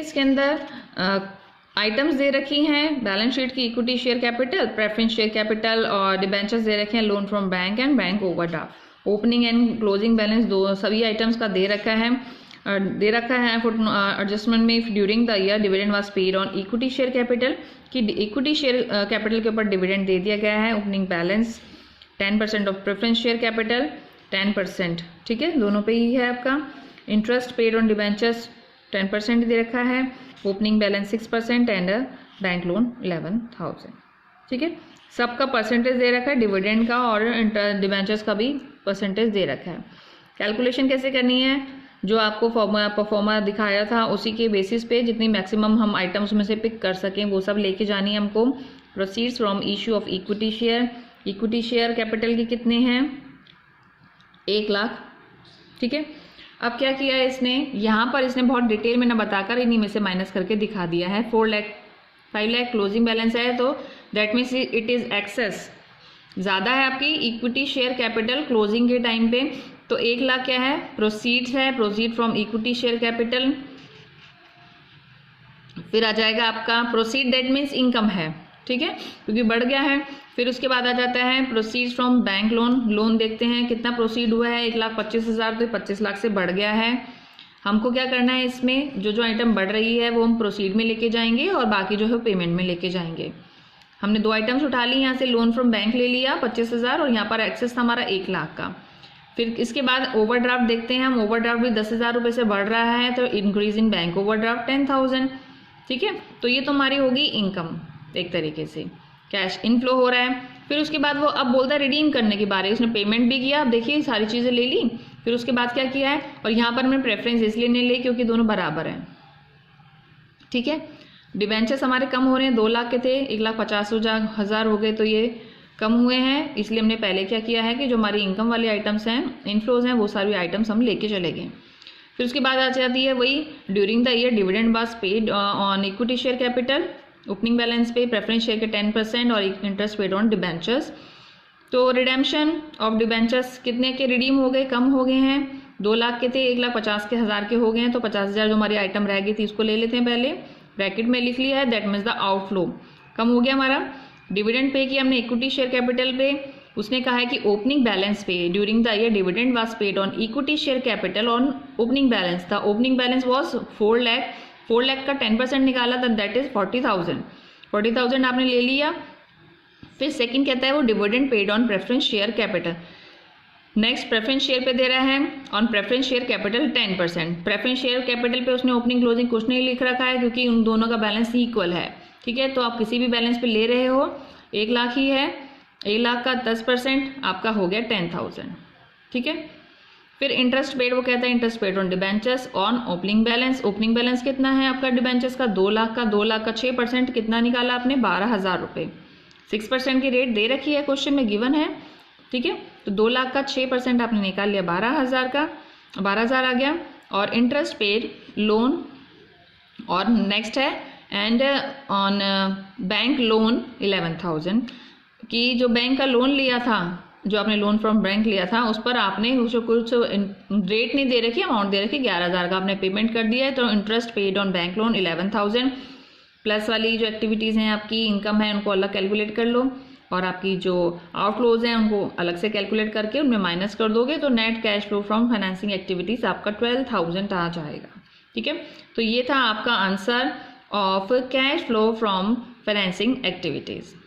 इसके अंदर आइटम्स दे रखी हैं बैलेंस शीट की, equity share capital, preference share capital और डिबेंचर्स दे रखे हैं, loan from bank and bank overdraft. Opening and closing balance दो सभी आइटम्स का दे रखा है एडजस्टमेंट में during the year dividend was paid on equity share capital कि इक्विटी शेयर कैपिटल के ऊपर डिविडेंड दे दिया गया है। Opening balance 10% of preference share capital 10%, ठीक है, दोनों पे ही है आपका। इंटरेस्ट पेड ऑन डिबेंचर्स 10% दे रखा है, opening balance 6% and bank loan 11,000, ठीक है। सबका परसेंटेज दे रखा है, डिविडेंड का और डिबेंचर्स का भी परसेंटेज दे रखा है। कैलकुलेशन कैसे करनी है, जो आपको परफॉर्मा दिखाया था उसी के बेसिस पे जितनी मैक्सिमम हम आइटम्स में से पिक कर सकें वो सब लेके जानी है हमको। Proceeds from issue of equity share capital के कितने हैं 1 लाख, ठीक है। अब क्या किया है इसने, यहाँ पर इसने बहुत डिटेल में ना बताकर इन्हीं में से माइनस करके दिखा दिया है। 4 लाख 5 लाख क्लोजिंग बैलेंस है तो that means it is excess, ज़्यादा है आपकी इक्विटी शेयर कैपिटल क्लोजिंग के टाइम पे। तो 1 लाख क्या है, प्रोसीड्स है, proceed from equity share capital. फिर आ जाएगा आपका प्रोसीड, दैट मीन्स इनकम है, ठीक है, क्योंकि बढ़ गया है। फिर उसके बाद आ जाता है प्रोसीड्स फ्रॉम बैंक लोन देखते हैं कितना प्रोसीड हुआ है 1,25,000, तो 25 लाख से बढ़ गया है। हमको क्या करना है इसमें, जो जो आइटम बढ़ रही है वो हम प्रोसीड में लेके जाएंगे और बाकी जो है पेमेंट में लेके जाएंगे। हमने 2 आइटम्स उठा ली, यहाँ से लोन फ्रॉम बैंक ले लिया 25,000 और यहाँ पर एक्सेस था हमारा 1 लाख का। फिर इसके बाद ओवरड्राफ्ट देखते हैं हम, ओवरड्राफ्ट भी 10,000 रुपये से बढ़ रहा है तो इंक्रीज इन बैंक ओवरड्राफ्ट 10,000, ठीक है। तो ये तो हमारी होगी इनकम, एक तरीके से कैश इनफ्लो हो रहा है। फिर उसके बाद वो अब बोलता है रिडीम करने के बारे में, उसने पेमेंट भी किया, अब देखिए सारी चीज़ें ले ली। फिर उसके बाद क्या किया है, और यहाँ पर मैंने प्रेफरेंस इसलिए नहीं ली क्योंकि दोनों बराबर हैं, ठीक है। डिबेंचर्स हमारे कम हो रहे हैं, 2 लाख के थे 1,50,000 हो गए, तो ये कम हुए हैं। इसलिए हमने पहले क्या किया है कि जो हमारी इनकम वाले आइटम्स हैं, इनफ्लोज हैं, वो सारी आइटम्स हम लेके चले गए। फिर उसके बाद आ जाती है वही during the year dividend was paid on equity share capital, opening balance पे प्रेफरेंस शेयर के 10% और इंटरेस्ट पेड ऑन डिबेंचर्स। तो रिडेम्पशन ऑफ डिबेंचर्स कितने के रिडीम हो गए, कम हो गए हैं, 2 लाख के थे 1,50,000 के हो गए हैं, तो 50,000 जो हमारी आइटम रह गई थी इसको ले लेते हैं, पहले ब्रैकेट में लिख लिया है, दैट मीन्स द आउटफ्लो कम हो गया हमारा। डिविडेंड पे किया हमने इक्विटी शेयर कैपिटल पे, उसने कहा है कि ओपनिंग बैलेंस पे during the year dividend was paid on equity share capital on opening balance था, ओपनिंग बैलेंस वाज 4 लाख का 10% निकाला था, दैट इज 40,000 आपने ले लिया। फिर सेकंड कहता है वो dividend paid on preference share capital. Next preference share पे दे रहा है on preference share capital 10%। Preference share capital पे उसने ओपनिंग क्लोजिंग कुछ नहीं लिख रखा है क्योंकि उन दोनों का बैलेंस इक्वल है, ठीक है। तो आप किसी भी बैलेंस पे ले रहे हो 1 लाख ही है, 1 लाख का 10% आपका हो गया 10,000, ठीक है। फिर इंटरेस्ट पेड, वो कहता है interest paid on debentures on opening balance. Opening balance कितना है आपका डिबेंचर्स का 2 लाख का, 2 लाख का 6% कितना निकाला आपने 12,000 रुपये, 6% की रेट दे रखी है क्वेश्चन में गिवन है, ठीक है। तो 2 लाख का 6% आपने निकाल लिया 12,000 का, 12,000 आ गया। और इंटरेस्ट पेड लोन और नेक्स्ट है एंड ऑन बैंक लोन 11,000 कि जो बैंक का लोन लिया था, जो आपने लोन फ्रॉम बैंक लिया था उस पर आपने कुछ रेट नहीं दे रखी, अमाउंट दे रखी 11,000 का आपने पेमेंट कर दिया है। तो interest paid on bank loan 11,000 plus वाली जो एक्टिविटीज़ हैं आपकी इनकम है उनको अलग कैलकुलेट कर लो और आपकी जो आउटफ्लोज हैं उनको अलग से कैलकुलेट करके उनमें माइनस कर दोगे तो net cash flow from financing activities आपका 12,000 आ जाएगा, ठीक है। तो ये था आपका answer of cash flow from financing activities.